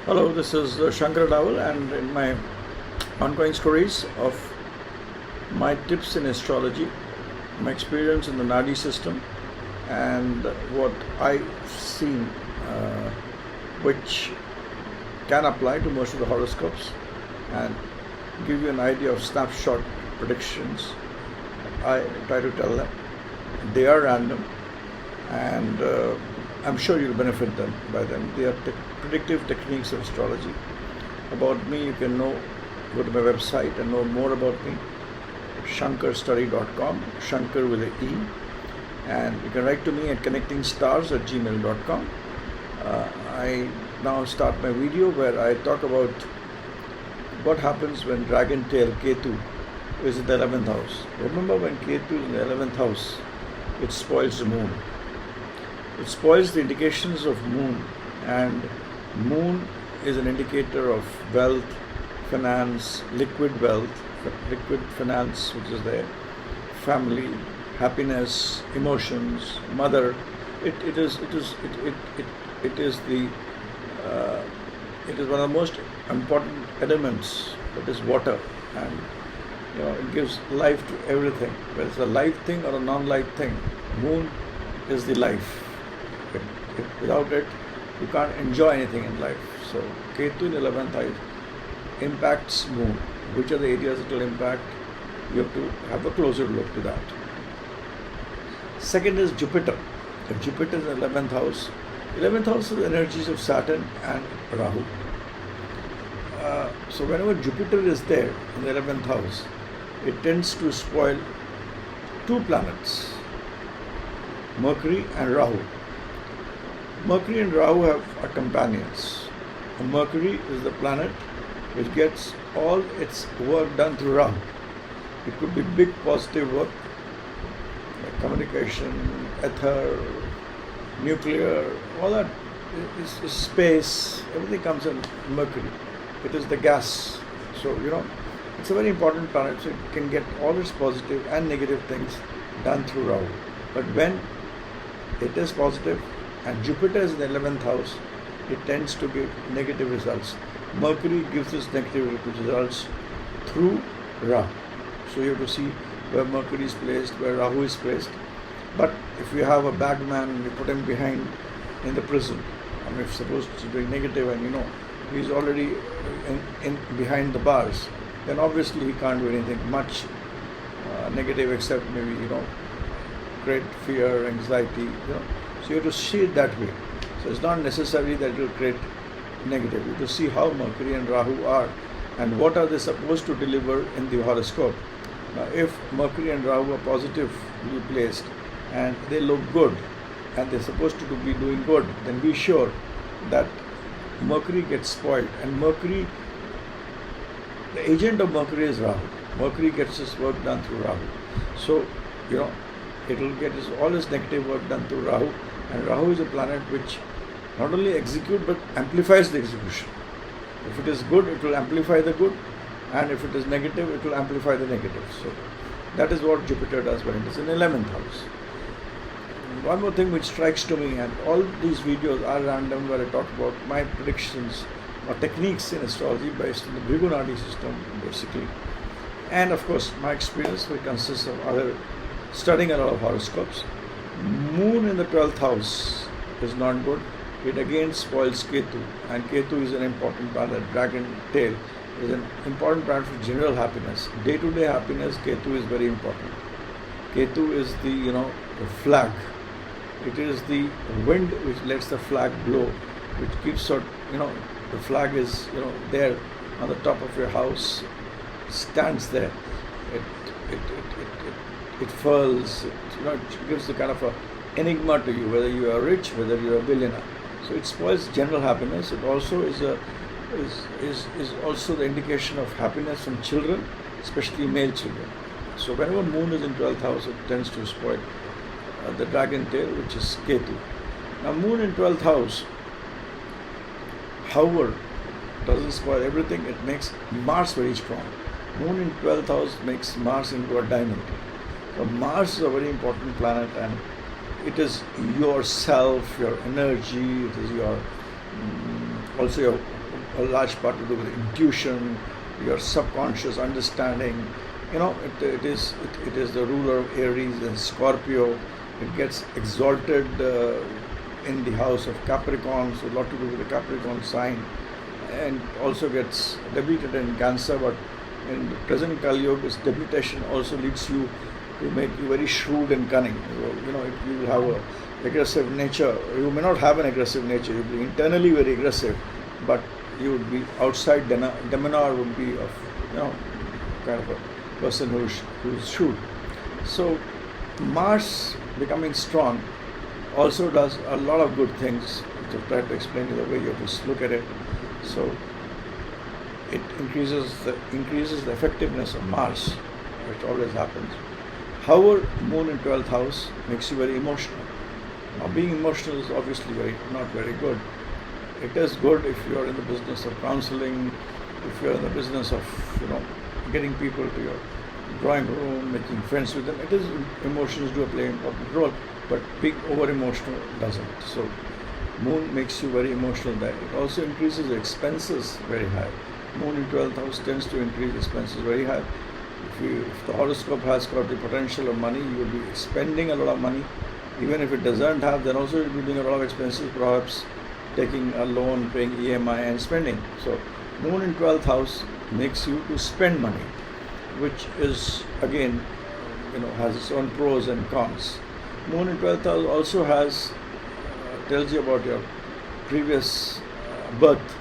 Hello, this is Shanker Adawal, and in my ongoing stories of my tips in astrology, my experience in the Nadi system, and what I've seen, which can apply to most of the horoscopes, and give you an idea of snapshot predictions. I try to tell them they are random, and I'm sure you'll benefit them by them. They are predictive techniques of astrology. About me, you can go to my website and know more about me. Shankerstudy.com, Shanker with an E, and you can write to me at connectingstars@gmail.com. I now start my video where I talk about what happens when dragon tail Ketu is in the 11th house. Remember, when Ketu is in the 11th house, it spoils the moon. It spoils the indications of moon, and moon is an indicator of wealth, finance, liquid wealth, liquid finance, which is there, family, happiness, emotions, mother. It is one of the most important elements. That is water, and it gives life to everything. Whether it's a life thing or a non-life thing, moon is the life. Without it, you can't enjoy anything in life. So Ketu in 11th house impacts moon. Which are the areas it will impact? You have to have a closer look to that. Second is Jupiter. If Jupiter is in the 11th house, 11th house is the energies of Saturn and Rahu. So whenever Jupiter is there in the 11th house, it tends to spoil two planets, Mercury and Rahu. Mercury and Rahu are companions. Mercury is the planet which gets all its work done through Rahu. It could be big positive work, like communication, ether, nuclear, all that is space. Everything comes in Mercury. It is the gas. So, it's a very important planet. So it can get all its positive and negative things done through Rahu. But when it is positive and Jupiter is in the 11th house, it tends to give negative results. Mercury gives us negative results through Rahu. So you have to see where Mercury is placed, where Rahu is placed. But if you have a bad man and you put him behind in the prison, if supposed to be negative and he's already in behind the bars, then obviously he can't do anything much negative except maybe create fear, anxiety. So you have to see it that way. So it's not necessary that it will create negative. You have to see how Mercury and Rahu are and what are they supposed to deliver in the horoscope. Now, if Mercury and Rahu are positively placed and they look good and they're supposed to be doing good, then be sure that Mercury gets spoiled. And Mercury, the agent of Mercury is Rahu. Mercury gets his work done through Rahu. So, it will get all his negative work done through Rahu. And Rahu is a planet which not only executes but amplifies the execution. If it is good, it will amplify the good, and if it is negative, it will amplify the negative. So that is what Jupiter does when it is in 11th house. One more thing which strikes to me, and all these videos are random where I talk about my predictions or techniques in astrology based on the Bhrigu Nadi system basically. And of course my experience, which consists of studying a lot of horoscopes. Moon in the 12th house is not good. It again spoils Ketu, and Ketu is an important planet. Dragon tail is an important planet for general happiness. Day-to-day happiness, Ketu is very important. Ketu is the flag. It is the wind which lets the flag blow, which keeps the flag is there on the top of your house, stands there. It furls. It gives the kind of a enigma to you, whether you are rich, whether you are a billionaire. So it spoils general happiness. It also is also the indication of happiness from children, especially male children. So whenever moon is in 12th house, it tends to spoil the dragon tail, which is Ketu. Now moon in 12th house, however, doesn't spoil everything. It makes Mars very strong. Moon in 12th house makes Mars into a diamond. So Mars is a very important planet, and it is yourself, your energy, it is your also your a large part to do with intuition, your subconscious understanding. It is the ruler of Aries and Scorpio. It gets exalted in the house of Capricorn, so a lot to do with the Capricorn sign, and also gets debilited in Cancer. But in the present Kali Yuga, its debilitation also leads you to make you very shrewd and cunning. So, if you have a aggressive nature, you may not have an aggressive nature. You'll be internally very aggressive, but you would be outside. Demeanor would be of kind of a person who's shrewd. So Mars becoming strong also does a lot of good things. To try to explain you the way you have to look at it. So it increases the effectiveness of Mars, which always happens. However, Moon in 12th house makes you very emotional. Now, being emotional is obviously not very good. It is good if you are in the business of counseling, if you are in the business of getting people to your drawing room, making friends with them. It is, emotions do play an important role, but being over emotional doesn't. So Moon makes you very emotional there. It also increases your expenses very high. Moon in 12th house tends to increase expenses very high. If the horoscope has got the potential of money, you will be spending a lot of money. Even if it doesn't have, then also you'll be doing a lot of expenses, perhaps taking a loan, paying EMI and spending. So Moon in 12th house makes you to spend money, which is again, has its own pros and cons. Moon in 12th house also tells you about your previous birth,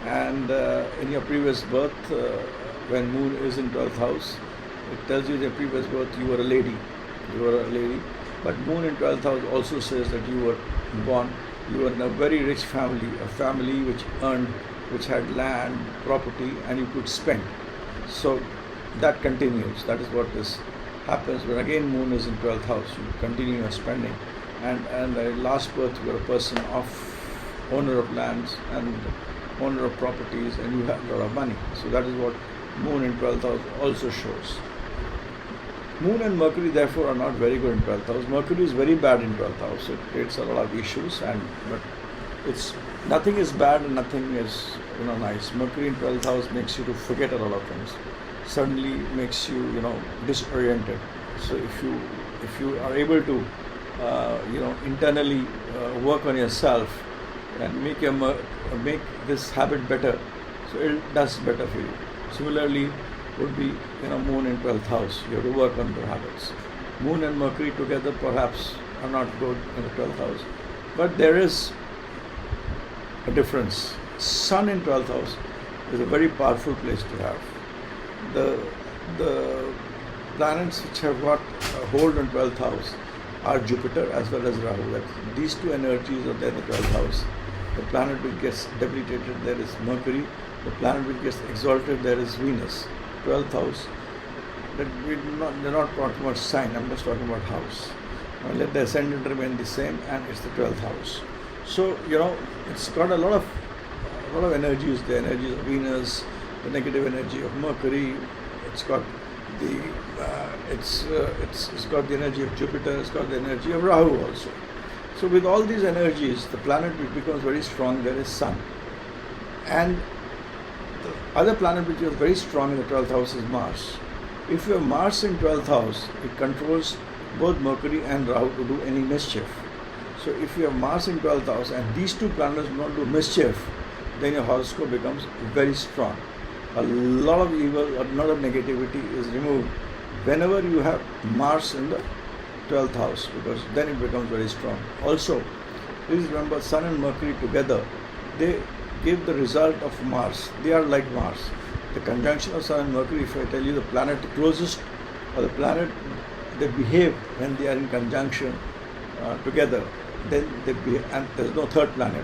and in your previous birth, when Moon is in 12th house, it tells you your previous birth you were a lady. But Moon in 12th house also says that you were in a very rich family, a family which had land, property, and you could spend. So that continues. That is what happens when again Moon is in 12th house. You continue your spending, and last birth you were a person of owner of lands and owner of properties, and you have a lot of money. So that is what Moon in 12th house also shows. Moon and Mercury therefore are not very good in 12th house. Mercury is very bad in 12th house. It creates a lot of issues, but nothing is bad and nothing is nice. Mercury in 12th house makes you to forget a lot of things. Suddenly makes you disoriented. So if you are able to internally work on yourself and make this habit better, so it does better for you. Similarly would be Moon in 12th house. You have to work on the habits. Moon and Mercury together perhaps are not good in the 12th house, but there is a difference. Sun in 12th house is a very powerful place to have. The planets which have got a hold on 12th house are Jupiter as well as Rahu. These two energies are there in the 12th house. The planet which gets debilitated, there is Mercury. The planet which gets exalted, there is Venus. 12th house, they're not talking about sign, I'm just talking about house. Now let the ascendant remain the same, and it's the 12th house. So, it's got a lot of energies, the energies of Venus, the negative energy of Mercury. It's got it's got the energy of Jupiter, it's got the energy of Rahu also. So with all these energies, the planet which becomes very strong, there is Sun. And the other planet which is very strong in the 12th house is Mars. If you have Mars in 12th house, it controls both Mercury and Rahu to do any mischief. So if you have Mars in 12th house and these two planets do not do mischief, then your horoscope becomes very strong. A lot of evil, a lot of negativity is removed whenever you have Mars in the 12th house, because then it becomes very strong. Also, please remember, Sun and Mercury together, they give the result of Mars. They are like Mars. The conjunction of Sun and Mercury, if I tell you the planet closest or the planet they behave when they are in conjunction together, then they behave, and there's no third planet,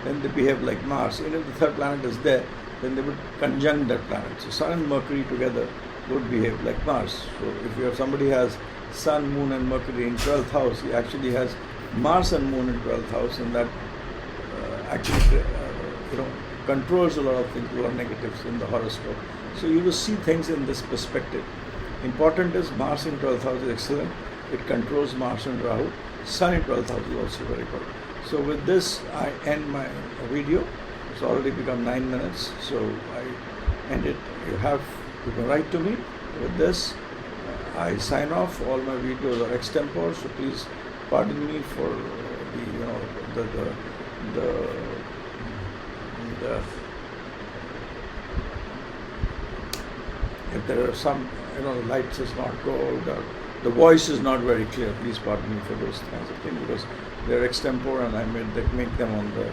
then they behave like Mars. Even if the third planet is there, then they would conjunct that planet. So Sun and Mercury together would behave like Mars. So if somebody has Sun, Moon and Mercury in 12th house, he actually has Mars and Moon in 12th house, and that actually controls a lot of things, a lot of negatives in the horoscope. So you will see things in this perspective. Important is Mars in 12th house is excellent. It controls Mars and Rahu. Sun in 12th house is also very good. So with this, I end my video. It's already become 9 minutes, so I end it. You can write to me with this. I sign off. All my videos are extempore, so please pardon me for the if there are some the lights is not good or the voice is not very clear, please pardon me for those kinds of things, because they're extempore and I make them on the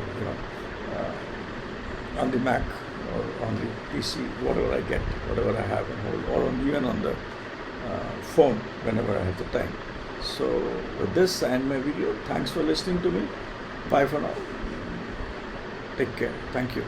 on the Mac or on the PC, whatever I get, whatever I have and hold, or even on the phone whenever I have the time. So with this, I end my video. Thanks for listening to me. Bye for now. Take care. Thank you.